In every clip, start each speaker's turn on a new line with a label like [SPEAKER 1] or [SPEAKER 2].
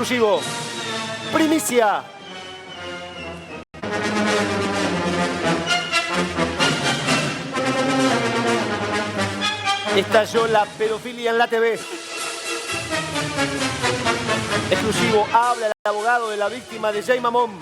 [SPEAKER 1] Exclusivo. Primicia. Estalló la pedofilia en la TV. Exclusivo. Habla el abogado de la víctima de Jay Mamón.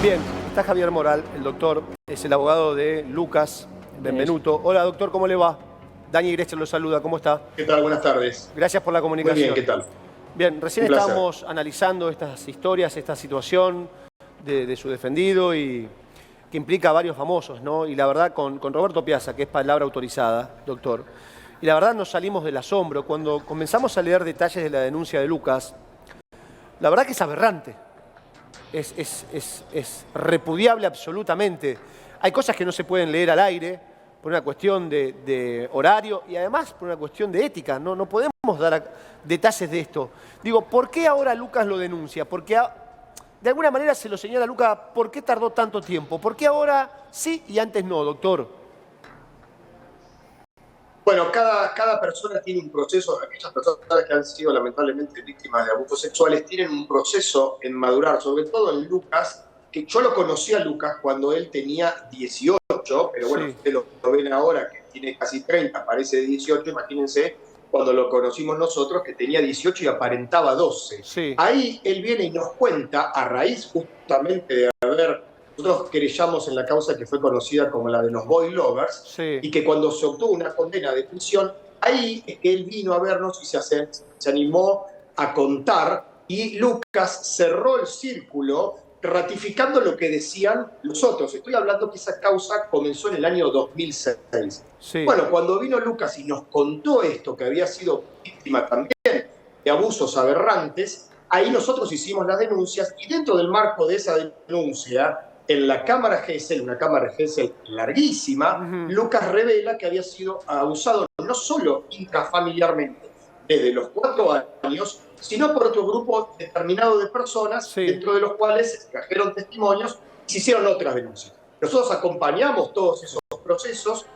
[SPEAKER 1] Bien, está Javier Moral, el doctor, es el abogado de Lucas Benvenuto. Hola doctor, ¿cómo le va? Dani Grecher lo saluda, ¿cómo está?
[SPEAKER 2] ¿Qué tal? Buenas tardes.
[SPEAKER 1] Gracias por la comunicación.
[SPEAKER 2] Muy bien, ¿qué tal?
[SPEAKER 1] Bien, recién estábamos analizando estas historias, esta situación de su defendido y que implica a varios famosos, ¿no? Y la verdad, con Roberto Piazza, que es palabra autorizada, doctor, y la verdad nos salimos del asombro. Cuando comenzamos a leer detalles de la denuncia de Lucas, la verdad que es aberrante. Es repudiable absolutamente. Hay cosas que no se pueden leer al aire por una cuestión de horario y además por una cuestión de ética. No podemos dar detalles de esto. Digo, ¿por qué ahora Lucas lo denuncia? Porque de alguna manera se lo señala a Lucas, ¿por qué tardó tanto tiempo? ¿Por qué ahora sí y antes no, doctor?
[SPEAKER 2] Bueno, cada persona tiene un proceso. Aquellas personas que han sido lamentablemente víctimas de abusos sexuales tienen un proceso en madurar, sobre todo en Lucas, que yo lo conocí a Lucas cuando él tenía 18, pero bueno, sí. Ustedes lo ven ahora que tiene casi 30, parece de 18, imagínense cuando lo conocimos nosotros que tenía 18 y aparentaba 12. Sí. Ahí él viene y nos cuenta, a raíz justamente de haber... Nosotros querellamos en la causa que fue conocida como la de los Boy Lovers, sí. Y que cuando se obtuvo una condena de prisión, ahí es que él vino a vernos y se animó a contar, y Lucas cerró el círculo ratificando lo que decían los otros. Estoy hablando que esa causa comenzó en el año 2006. Sí. Bueno, cuando vino Lucas y nos contó esto, que había sido víctima también de abusos aberrantes, ahí nosotros hicimos las denuncias y dentro del marco de esa denuncia, en la cámara Gesell, una cámara Gesell larguísima, Lucas revela que había sido abusado no solo intrafamiliarmente desde los 4 años, sino por otro grupo determinado de personas, sí. Dentro de los cuales se trajeron testimonios y se hicieron otras denuncias. Nosotros acompañamos todos esos procesos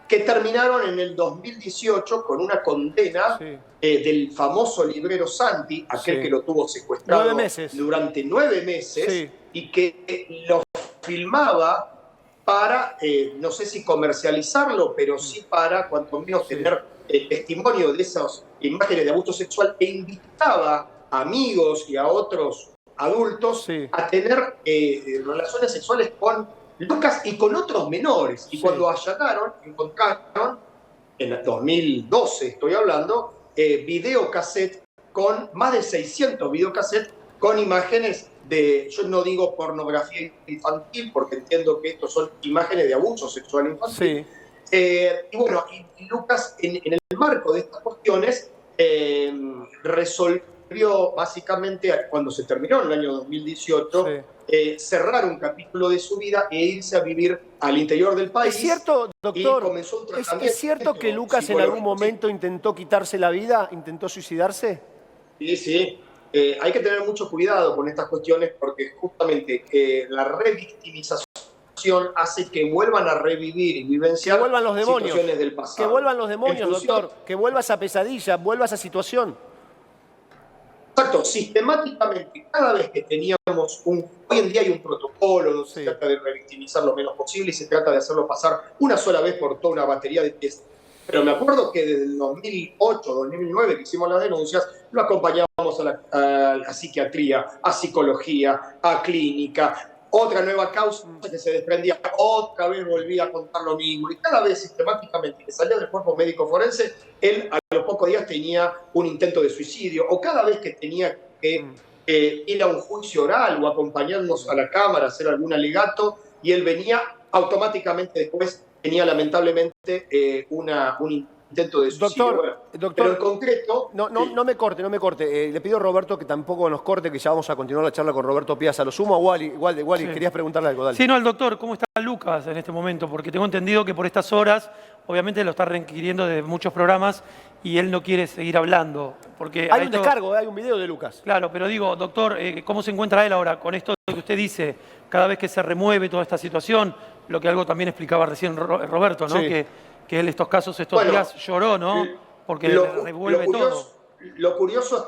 [SPEAKER 2] que terminaron en el 2018 con una condena, sí. Del famoso librero Santi, aquel, sí. Que lo tuvo secuestrado durante 9 meses, sí. Y que lo filmaba para, no sé si comercializarlo, pero sí para, cuanto menos, sí. Tener testimonio de esas imágenes de abuso sexual, e invitaba a amigos y a otros adultos, sí. A tener relaciones sexuales con Lucas y con otros menores. Y sí. Cuando allanaron, encontraron, en el 2012 estoy hablando, videocassette con más de 600 videocassettes con imágenes de, yo no digo pornografía infantil, porque entiendo que estos son imágenes de abuso sexual infantil. Sí. Y bueno, y Lucas, en el marco de estas cuestiones, resolvió básicamente, cuando se terminó en el año 2018, sí. Cerrar un capítulo de su vida e irse a vivir al interior del país.
[SPEAKER 1] ¿Es cierto, doctor? ¿Es cierto que Lucas en algún momento intentó quitarse la vida, intentó suicidarse?
[SPEAKER 2] Sí, sí. Hay que tener mucho cuidado con estas cuestiones porque justamente la revictimización hace que vuelvan a revivir y vivenciar situaciones del pasado.
[SPEAKER 1] Que vuelvan los demonios, doctor. Que vuelva esa pesadilla, vuelva esa situación.
[SPEAKER 2] Exacto, sistemáticamente, cada vez que teníamos hoy en día hay un protocolo, donde se trata de revictimizar lo menos posible y se trata de hacerlo pasar una sola vez por toda una batería de test. Pero me acuerdo que desde el 2008, 2009 que hicimos las denuncias, lo acompañábamos a la psiquiatría, a psicología, a clínica. Otra nueva causa que se desprendía, otra vez volvía a contar lo mismo. Y cada vez sistemáticamente que salía del cuerpo médico forense, él a los pocos días tenía un intento de suicidio. O cada vez que tenía que ir a un juicio oral o acompañarnos a la cámara a hacer algún alegato, y él venía automáticamente después, tenía lamentablemente un intento de suicidio. Bueno,
[SPEAKER 1] Doctor,
[SPEAKER 2] pero en concreto...
[SPEAKER 1] no me corte. Le pido a Roberto que tampoco nos corte, que ya vamos a continuar la charla con Roberto Piazza. Lo sumo a Wally,
[SPEAKER 3] Sí.
[SPEAKER 1] querías preguntarle algo, dale.
[SPEAKER 3] Sí, no, al doctor, ¿cómo está Lucas en este momento? Porque tengo entendido que por estas horas, obviamente lo está requiriendo de muchos programas y él no quiere seguir hablando. Porque
[SPEAKER 1] Hay un descargo, hay un video de Lucas.
[SPEAKER 3] Claro, pero digo, doctor, ¿cómo se encuentra él ahora con esto que usted dice, cada vez que se remueve toda esta situación? Lo que algo también explicaba recién Roberto, ¿no?
[SPEAKER 1] Sí.
[SPEAKER 3] Que él estos casos, estos días lloró, ¿no? Porque le revuelve todo.
[SPEAKER 2] Lo curioso es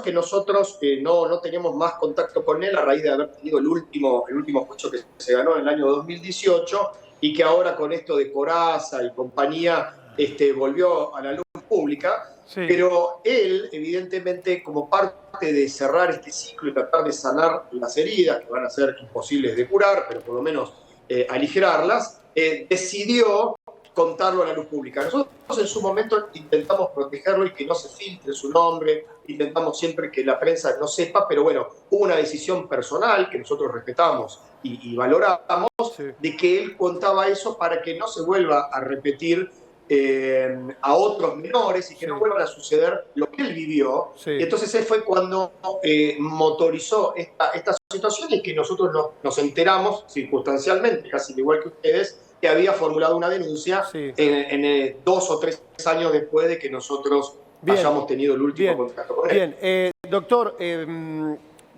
[SPEAKER 2] que nosotros no teníamos más contacto con él a raíz de haber tenido el último juicio que se ganó en el año 2018 y que ahora con esto de Corazza y compañía volvió a la luz pública.
[SPEAKER 3] Sí.
[SPEAKER 2] Pero él, evidentemente, como parte de cerrar este ciclo y tratar de sanar las heridas, que van a ser imposibles de curar, pero por lo menos aligerarlas, decidió contarlo a la luz pública. Nosotros en su momento intentamos protegerlo y que no se filtre su nombre, intentamos siempre que la prensa no sepa, pero bueno, hubo una decisión personal que nosotros respetamos y valoramos,
[SPEAKER 1] Sí.
[SPEAKER 2] de que él contaba eso para que no se vuelva a repetir a otros menores y que no vuelvan a suceder lo que él vivió.
[SPEAKER 1] Sí.
[SPEAKER 2] Y entonces él fue cuando motorizó esta situación y que nosotros nos enteramos circunstancialmente, casi igual que ustedes, que había formulado una denuncia
[SPEAKER 1] Sí.
[SPEAKER 2] en 2 o 3 años después de que nosotros hayamos tenido el último contacto con él.
[SPEAKER 1] Bien, doctor,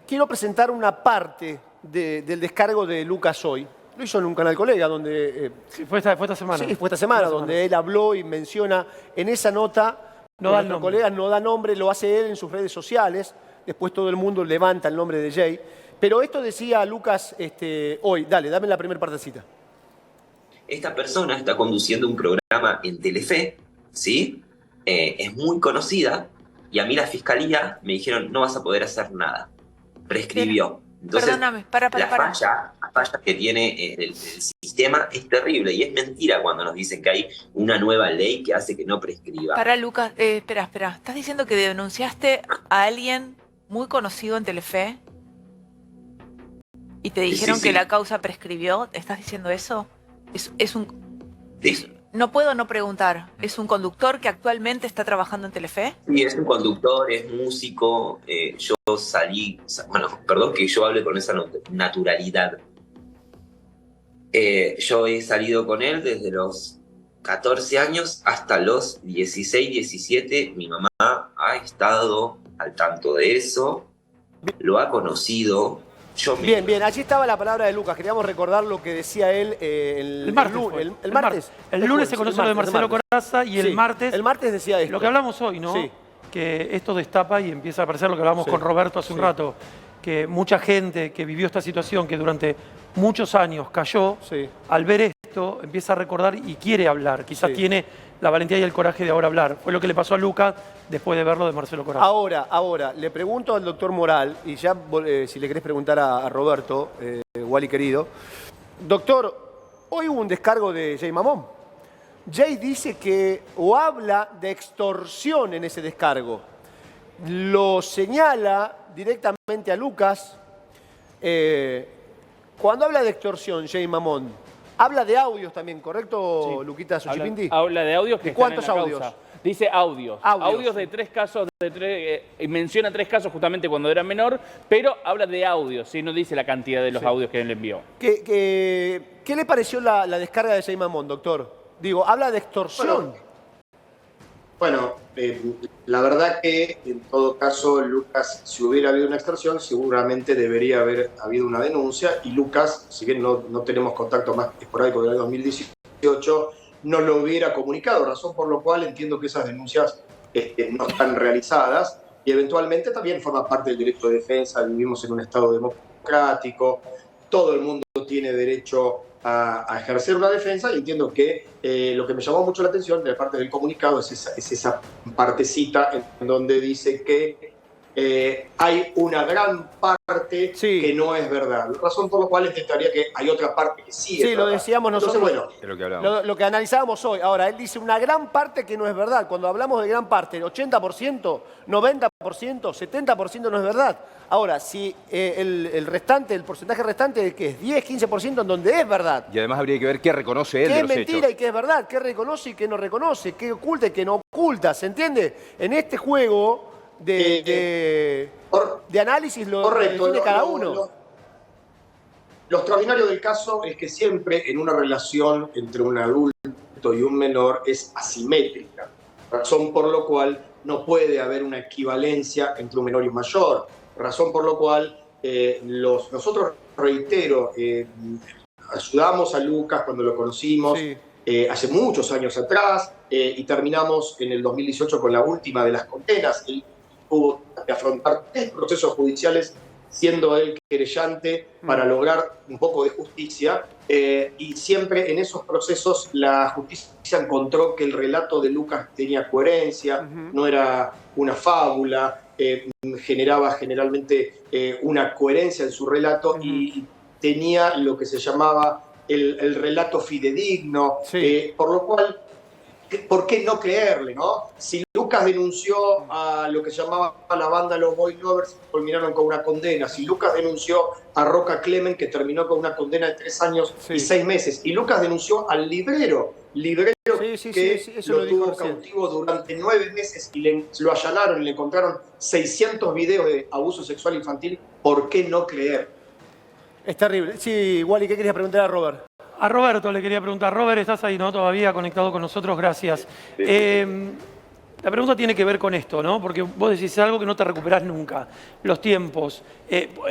[SPEAKER 1] quiero presentar una parte del descargo de Lucas hoy. Lo hizo en un canal colega donde...
[SPEAKER 3] Sí, fue esta semana.
[SPEAKER 1] Sí, fue esta semana, donde él habló y menciona en esa nota,
[SPEAKER 3] No da el
[SPEAKER 1] nuestro
[SPEAKER 3] nombre.
[SPEAKER 1] colega no da nombre, lo hace él en sus redes sociales, después todo el mundo levanta el nombre de Jay. Pero esto decía Lucas hoy. Dale, dame la primera partecita.
[SPEAKER 4] Esta persona está conduciendo un programa en Telefe, ¿sí? Es muy conocida y a mí la fiscalía me dijeron no vas a poder hacer nada. Prescribió. Entonces,
[SPEAKER 5] Perdóname,
[SPEAKER 4] la falla que tiene el sistema es terrible y es mentira cuando nos dicen que hay una nueva ley que hace que no prescriba.
[SPEAKER 5] Para Lucas, espera. ¿Estás diciendo que denunciaste a alguien muy conocido en Telefe? ¿Y te dijeron
[SPEAKER 4] Sí.
[SPEAKER 5] que la causa prescribió? ¿Estás diciendo eso?
[SPEAKER 4] Sí.
[SPEAKER 5] No puedo no preguntar. ¿Es un conductor que actualmente está trabajando en Telefe?
[SPEAKER 4] Sí, es un conductor, es músico. Yo salí, bueno, perdón que yo hable con esa naturalidad. Yo he salido con él desde los 14 años hasta los 16, 17. Mi mamá ha estado al tanto de eso, lo ha conocido.
[SPEAKER 1] Bien, allí estaba la palabra de Lucas. Queríamos recordar lo que decía él
[SPEAKER 3] El martes.
[SPEAKER 1] el martes.
[SPEAKER 3] El lunes se conoció lo de Marcelo Corazza y el martes...
[SPEAKER 1] El martes decía esto.
[SPEAKER 3] Lo que hablamos hoy, ¿no?
[SPEAKER 1] Sí.
[SPEAKER 3] Que esto destapa y empieza a aparecer lo que hablamos
[SPEAKER 1] Sí.
[SPEAKER 3] con Roberto hace un rato, que mucha gente que vivió esta situación, que durante muchos años cayó,
[SPEAKER 1] Sí.
[SPEAKER 3] al ver esto empieza a recordar y quiere hablar. Quizás
[SPEAKER 1] Sí.
[SPEAKER 3] tiene la valentía y el coraje de ahora hablar. Fue lo que le pasó a Lucas después de verlo de Marcelo Corazza.
[SPEAKER 1] Ahora, le pregunto al doctor Moral, y ya si le querés preguntar a Roberto, Wally querido. Doctor, hoy hubo un descargo de Jay Mamón. Jay dice que o habla de extorsión en ese descargo. Lo señala directamente a Lucas. Cuando habla de extorsión, Jay Mamón, habla de audios también, ¿correcto,
[SPEAKER 6] Sí.
[SPEAKER 1] Luquita Suchipinti?
[SPEAKER 6] Habla de audios que
[SPEAKER 1] ¿De
[SPEAKER 6] están
[SPEAKER 1] cuántos
[SPEAKER 6] en la
[SPEAKER 1] audios?
[SPEAKER 6] causa. Dice audios.
[SPEAKER 1] Audios.
[SPEAKER 6] Audios de 3 casos, menciona 3 casos justamente cuando era menor, pero habla de audios, ¿sí? No dice la cantidad de los audios que él envió.
[SPEAKER 1] ¿Qué le pareció la descarga de Jay Mamón, doctor? Digo, habla de extorsión.
[SPEAKER 2] Bueno, la verdad que en todo caso, Lucas, si hubiera habido una extorsión, seguramente debería haber habido una denuncia y Lucas, si bien no tenemos contacto más esporádico del 2018, no lo hubiera comunicado, razón por lo cual entiendo que esas denuncias no están realizadas y eventualmente también forma parte del derecho de defensa. Vivimos en un Estado democrático, todo el mundo tiene derecho a ejercer una defensa y entiendo que lo que me llamó mucho la atención de parte del comunicado es esa partecita en donde dice que hay una gran parte
[SPEAKER 1] Sí.
[SPEAKER 2] que no es verdad. Razón por la cual intentaría que hay otra parte que sí es
[SPEAKER 1] Sí, lo
[SPEAKER 2] verdad.
[SPEAKER 1] decíamos nosotros.
[SPEAKER 2] Entonces, bueno,
[SPEAKER 7] Es lo que hablamos.
[SPEAKER 1] Lo que analizábamos hoy. Ahora, él dice una gran parte que no es verdad. Cuando hablamos de gran parte, 80%, 90%, 70% no es verdad. Ahora, si el restante, el porcentaje restante, que es 10, 15% en donde es verdad.
[SPEAKER 7] Y además habría que ver qué reconoce él
[SPEAKER 1] ¿Qué
[SPEAKER 7] de
[SPEAKER 1] es
[SPEAKER 7] los
[SPEAKER 1] mentira
[SPEAKER 7] hechos.
[SPEAKER 1] y qué es verdad? ¿Qué reconoce y qué no reconoce? ¿Qué oculta y qué no oculta? ¿Se entiende? En este juego de análisis lo define cada uno.
[SPEAKER 2] Lo extraordinario del caso es que siempre en una relación entre un adulto y un menor es asimétrica, razón por lo cual no puede haber una equivalencia entre un menor y un mayor, razón por lo cual nosotros, reitero, ayudamos a Lucas cuando lo conocimos hace muchos años atrás y terminamos en el 2018 con la última de las condenas. Él tuvo que afrontar 3 procesos judiciales siendo él querellante para lograr un poco de justicia, y siempre en esos procesos la justicia encontró que el relato de Lucas tenía coherencia, no era una fábula, generaba generalmente una coherencia en su relato y tenía lo que se llamaba el relato fidedigno, por lo cual, ¿por qué no creerle, no? Si Lucas denunció a lo que llamaba la banda Los Boy Lovers, culminaron con una condena. Si Lucas denunció a Roca Clement, que terminó con una condena de 3 años y 6 meses. Y Lucas denunció al librero que lo tuvo cautivo durante 9 meses y lo allanaron y le encontraron 600 videos de abuso sexual infantil. ¿Por qué no creer?
[SPEAKER 1] Es terrible. Sí, Wally, ¿qué querías preguntar a Robert?
[SPEAKER 3] A Roberto le quería preguntar. Robert, ¿estás ahí, no? Todavía conectado con nosotros, gracias. La pregunta tiene que ver con esto, ¿no? Porque vos decís algo que no te recuperás nunca. Los tiempos.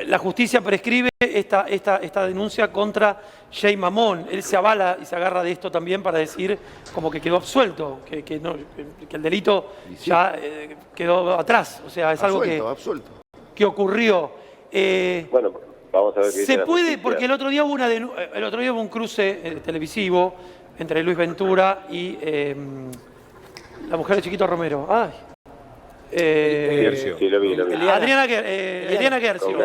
[SPEAKER 3] La justicia prescribe esta denuncia contra Jay Mamón. Él se avala y se agarra de esto también para decir como que quedó absuelto, que el delito ya quedó atrás. O sea, es algo que ocurrió.
[SPEAKER 8] Bueno, vamos a ver qué
[SPEAKER 3] se puede, porque el otro día hubo un cruce televisivo entre Luis Ventura y la mujer de Chiquito Romero. Ay.
[SPEAKER 8] Sí, lo vi.
[SPEAKER 3] Eliana Gercio.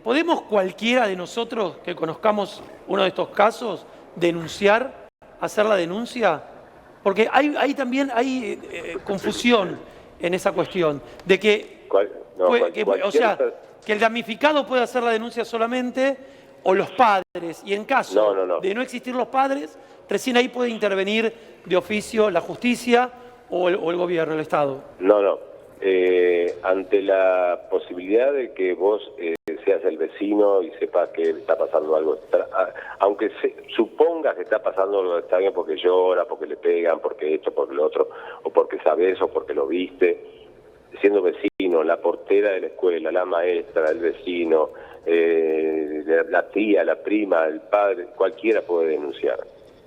[SPEAKER 3] ¿Podemos cualquiera de nosotros que conozcamos uno de estos casos denunciar, hacer la denuncia? Porque hay también confusión en esa cuestión de que que el damnificado puede hacer la denuncia solamente o los padres, y en caso de no existir los padres, recién ahí puede intervenir de oficio la justicia o el gobierno, el Estado.
[SPEAKER 8] Ante la posibilidad de que vos seas el vecino y sepas que está pasando algo, aunque supongas que está pasando algo extraño porque llora, porque le pegan, porque esto, porque lo otro, o porque sabes o porque lo viste, siendo vecino, la portera de la escuela, la maestra, el vecino, la tía, la prima, el padre, cualquiera puede denunciar.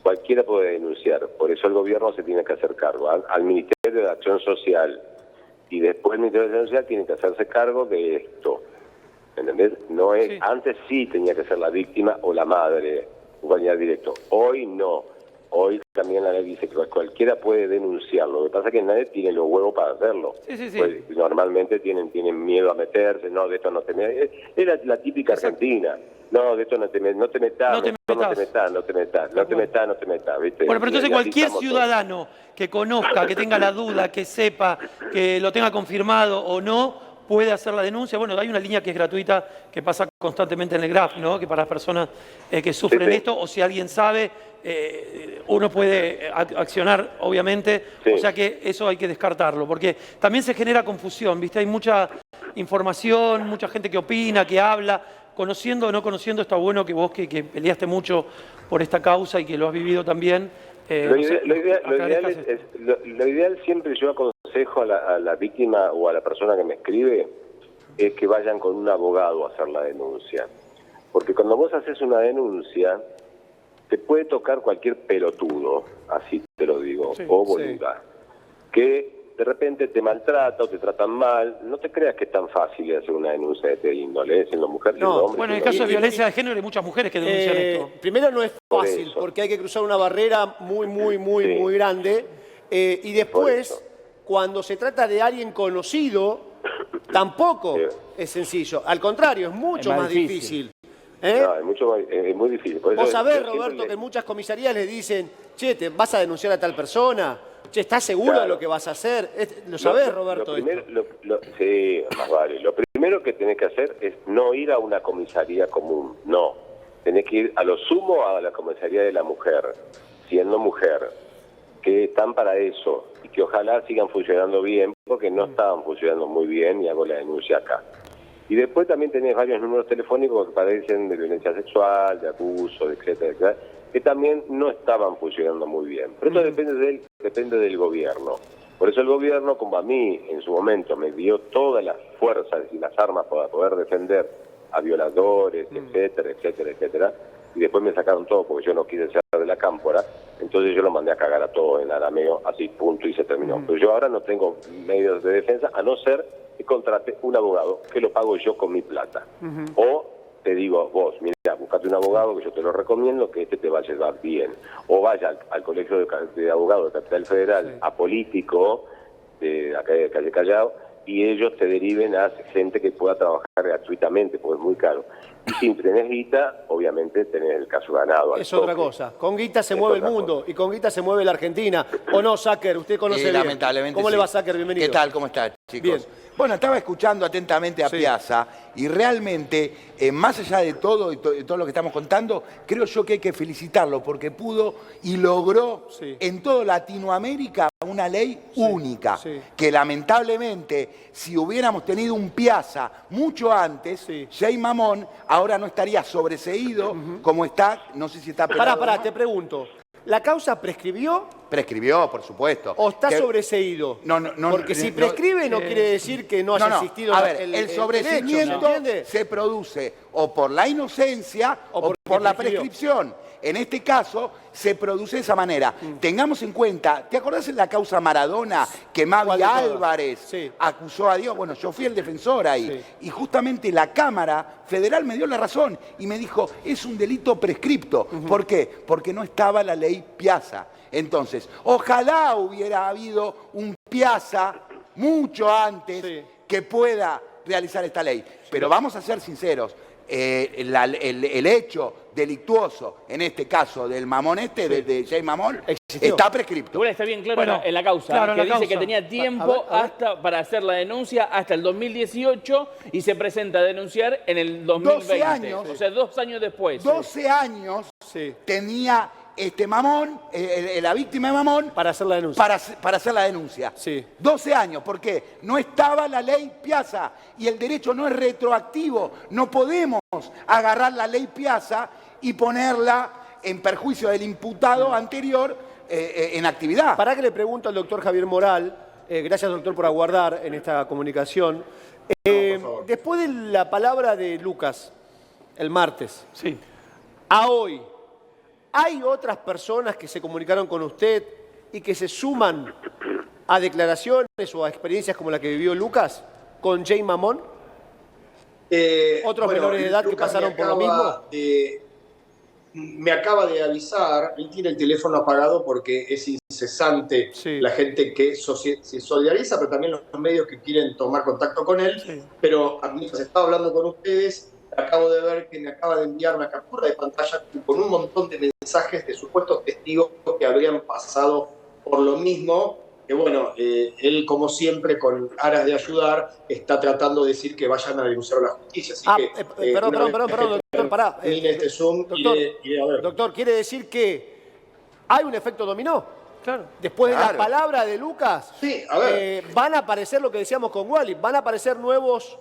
[SPEAKER 8] Por eso el gobierno se tiene que hacer cargo. Al Ministerio de Acción Social y después el Ministerio de Acción Social tiene que hacerse cargo de esto. ¿Entendés? No es, antes sí tenía que ser la víctima o la madre, un familiar directo. Hoy no. Hoy también la ley dice que cualquiera puede denunciarlo. Lo que pasa es que nadie tiene los huevos para hacerlo. Pues, normalmente tienen miedo a meterse. No, de esto no te metas. Es la típica argentina. No, de esto no te metas. No te metas. ¿Viste?
[SPEAKER 3] Bueno, pero entonces cualquier ciudadano que conozca, que tenga la duda, que sepa, que lo tenga confirmado o no, puede hacer la denuncia. Bueno, hay una línea que es gratuita, que pasa constantemente en el GRAF, ¿no? Que para las personas que sufren esto, o si alguien sabe, uno puede accionar, obviamente. O sea que eso hay que descartarlo, porque también se genera confusión, ¿viste? Hay mucha información, mucha gente que opina, que habla. Conociendo o no conociendo, está bueno que vos, que peleaste mucho por esta causa y que lo has vivido también.
[SPEAKER 8] Lo ideal siempre, yo aconsejo a la víctima o a la persona que me escribe, es que vayan con un abogado a hacer la denuncia. Porque cuando vos haces una denuncia, te puede tocar cualquier pelotudo, así te lo digo, o boluda, que de repente te maltrata o te tratan mal. No te creas que es tan fácil hacer una denuncia de este índole, siendo mujer, siendo hombre.
[SPEAKER 3] Bueno, en el caso de violencia de género hay muchas mujeres que denuncian esto.
[SPEAKER 1] Primero no es fácil, porque hay que cruzar una barrera muy grande. Y después, cuando se trata de alguien conocido, tampoco es sencillo. Al contrario, es mucho más difícil.
[SPEAKER 8] No, es muy difícil.
[SPEAKER 1] Vos sabés, Roberto, que en muchas comisarías les dicen, che, ¿te vas a denunciar a tal persona? Che, ¿estás seguro
[SPEAKER 8] Claro.
[SPEAKER 1] de lo que vas a hacer? ¿Lo sabés, Roberto?
[SPEAKER 8] Sí, más vale. Lo primero que tenés que hacer es no ir a una comisaría común, no. Tenés que ir a lo sumo a la comisaría de la mujer, siendo mujer, que están para eso y que ojalá sigan funcionando bien, porque no estaban funcionando muy bien y hago la denuncia acá. Y después también tenés varios números telefónicos que parecen de violencia sexual, de abuso, etcétera, etcétera, que también no estaban funcionando muy bien. Pero esto depende del gobierno. Por eso el gobierno, como a mí en su momento me dio todas las fuerzas y las armas para poder defender a violadores, etcétera, etcétera, etcétera, y después me sacaron todo porque yo no quise ser de la cámpora, entonces yo lo mandé a cagar a todo en arameo, así punto y se terminó. Pero yo ahora no tengo medios de defensa, a no ser que contrate un abogado que lo pago yo con mi plata. O te digo vos, mira, buscate un abogado que yo te lo recomiendo, que te va a llevar bien. O vaya al colegio de abogados de Capital Federal, apolítico, de acá de Calle Callao, y ellos te deriven a gente que pueda trabajar gratuitamente, porque es muy caro. Y si tenés guita, obviamente tenés el caso ganado.
[SPEAKER 1] Es otra cosa. Con guita se mueve el mundo y con guita se mueve la Argentina. ¿O no, Sacker? Usted conoce bien.
[SPEAKER 7] Lamentablemente
[SPEAKER 1] ¿Cómo le
[SPEAKER 7] sí.
[SPEAKER 1] va, Sacker? Bienvenido.
[SPEAKER 7] ¿Qué tal? ¿Cómo está, chicos?
[SPEAKER 1] Bien.
[SPEAKER 7] Bueno, estaba escuchando atentamente a Piazza y realmente, más allá de todo y todo lo que estamos contando, creo yo que hay que felicitarlo porque pudo y logró en toda Latinoamérica una ley única, que lamentablemente si hubiéramos tenido un Piazza mucho antes, Jay Mamón ahora no estaría sobreseído como está, no sé si está...
[SPEAKER 1] Pará, te pregunto. ¿La causa prescribió?
[SPEAKER 7] Prescribió, por supuesto.
[SPEAKER 1] ¿O está sobreseído?
[SPEAKER 7] No.
[SPEAKER 1] Porque si prescribe no quiere decir que no haya existido
[SPEAKER 7] A ver,
[SPEAKER 1] el
[SPEAKER 7] el sobreseimiento se produce o por la inocencia o por la prescripción. En este caso, se produce de esa manera. Tengamos en cuenta, ¿te acordás de la causa Maradona que Mavi Álvarez acusó a Dios? Bueno, yo fui el defensor ahí. Y justamente la Cámara Federal me dio la razón y me dijo, es un delito prescripto. ¿Por qué? Porque no estaba la ley Piazza. Entonces, ojalá hubiera habido un Piazza mucho antes que pueda realizar esta ley. Pero vamos a ser sinceros, el hecho delictuoso, en este caso del mamón de Jay Mamón, está prescripto.
[SPEAKER 6] Igual está bien claro en la causa, que dice que tenía tiempo para hacer la denuncia hasta el 2018 y se presenta a denunciar en el 2020.
[SPEAKER 7] 12 años.
[SPEAKER 6] O sea, 2 años después.
[SPEAKER 7] 12 años tenía Mamón, la víctima de Mamón,
[SPEAKER 1] para hacer la denuncia.
[SPEAKER 7] Para hacer la denuncia. 12 años, ¿por qué? No estaba la ley Piazza y el derecho no es retroactivo. No podemos agarrar la ley Piazza y ponerla en perjuicio del imputado anterior en actividad.
[SPEAKER 1] Para que le pregunto al doctor Javier Moral, gracias doctor por aguardar en esta comunicación. Después de la palabra de Lucas, el martes, a hoy, ¿hay otras personas que se comunicaron con usted y que se suman a declaraciones o a experiencias como la que vivió Lucas con Jay Mamón? ¿Otros menores de edad que pasaron por lo mismo?
[SPEAKER 2] Me acaba de avisar, él tiene el teléfono apagado porque es incesante la gente que se solidariza, pero también los medios que quieren tomar contacto con él. Pero mientras estaba hablando con ustedes, acabo de ver que me acaba de enviar una captura de pantalla con un montón de mensajes de supuestos testigos que habrían pasado por lo mismo. Que bueno, él como siempre, con aras de ayudar, está tratando de decir que vayan a denunciar a la justicia. Así
[SPEAKER 1] perdón, doctor, pará.
[SPEAKER 2] Este Zoom iré a ver.
[SPEAKER 1] Doctor, ¿quiere decir que hay un efecto dominó? Claro. Después de la palabra de Lucas, van a aparecer lo que decíamos con Wally, van a aparecer nuevas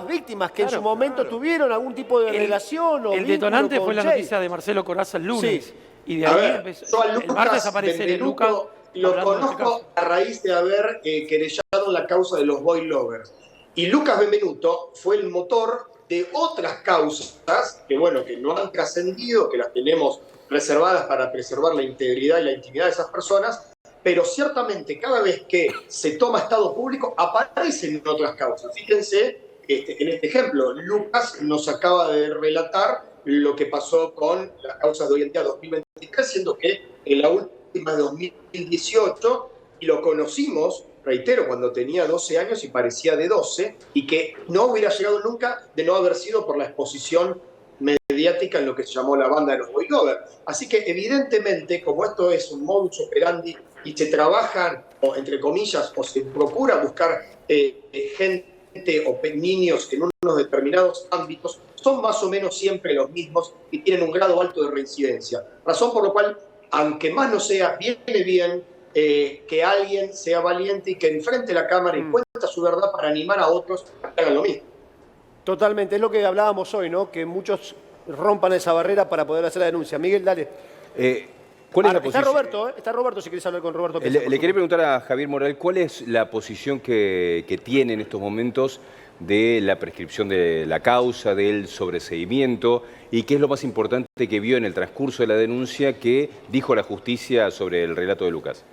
[SPEAKER 1] víctimas que en su momento tuvieron algún tipo de relación o
[SPEAKER 3] el detonante fue la noticia de Marcelo Corazza el lunes. Y de ahí empezó, el martes aparece Lucas.
[SPEAKER 2] Lo conozco a raíz de haber querellado la causa de los boy lovers. Y Lucas Benvenuto fue el motor de otras causas que, bueno, que no han trascendido, que las tenemos reservadas para preservar la integridad y la intimidad de esas personas, pero ciertamente cada vez que se toma estado público aparecen otras causas. Fíjense, en este ejemplo, Lucas nos acaba de relatar lo que pasó con las causas de hoy en día 2023, siendo que en la última de 2018, y lo conocimos, reitero, cuando tenía 12 años y parecía de 12, y que no hubiera llegado nunca de no haber sido por la exposición mediática en lo que se llamó la banda de los boy lovers. Así que evidentemente, como esto es un modus operandi y se trabajan, o entre comillas, o se procura buscar gente o niños en unos determinados ámbitos, son más o menos siempre los mismos y tienen un grado alto de reincidencia. Razón por la cual, aunque más no sea, viene bien que alguien sea valiente y que enfrente la cámara y cuente su verdad para animar a otros a que hagan lo mismo.
[SPEAKER 1] Totalmente, es lo que hablábamos hoy, ¿no? Que muchos rompan esa barrera para poder hacer la denuncia. Miguel, dale.
[SPEAKER 9] ¿Cuál es la posición?
[SPEAKER 1] Está Roberto, si querés hablar con Roberto.
[SPEAKER 9] Le quería preguntar a Javier Morel, ¿cuál es la posición que tiene en estos momentos de la prescripción de la causa, del sobreseimiento, y qué es lo más importante que vio en el transcurso de la denuncia que dijo la justicia sobre el relato de Lucas?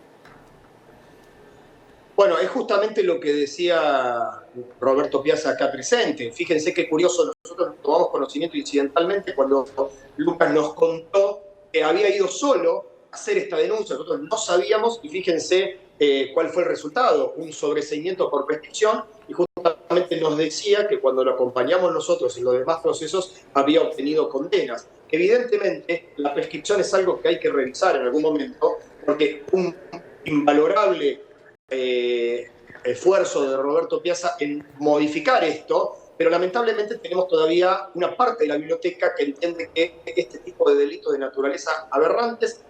[SPEAKER 2] Bueno, es justamente lo que decía Roberto Piazza acá presente. Fíjense qué curioso, nosotros tomamos conocimiento incidentalmente cuando Lucas nos contó que había ido solo a hacer esta denuncia. Nosotros no sabíamos y fíjense cuál fue el resultado, un sobreseimiento por prescripción, y justamente nos decía que cuando lo acompañamos nosotros en los demás procesos había obtenido condenas. Evidentemente, la prescripción es algo que hay que revisar en algún momento, porque un invalorable esfuerzo de Roberto Piazza en modificar esto, pero lamentablemente tenemos todavía una parte de la biblioteca que entiende que este tipo de delitos de naturaleza aberrantes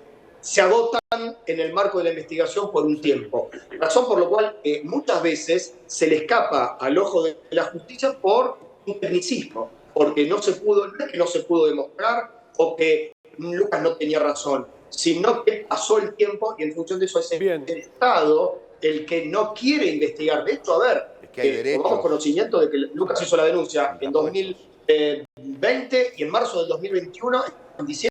[SPEAKER 2] se agotan en el marco de la investigación por un tiempo. Razón por la cual muchas veces se le escapa al ojo de la justicia por un tecnicismo, porque no es que no se pudo demostrar o que Lucas no tenía razón, sino que pasó el tiempo y en función de eso es el Estado el que no quiere investigar. De hecho, a ver, tomamos conocimiento de que Lucas hizo la denuncia en 2020 y en marzo del 2021, en diciembre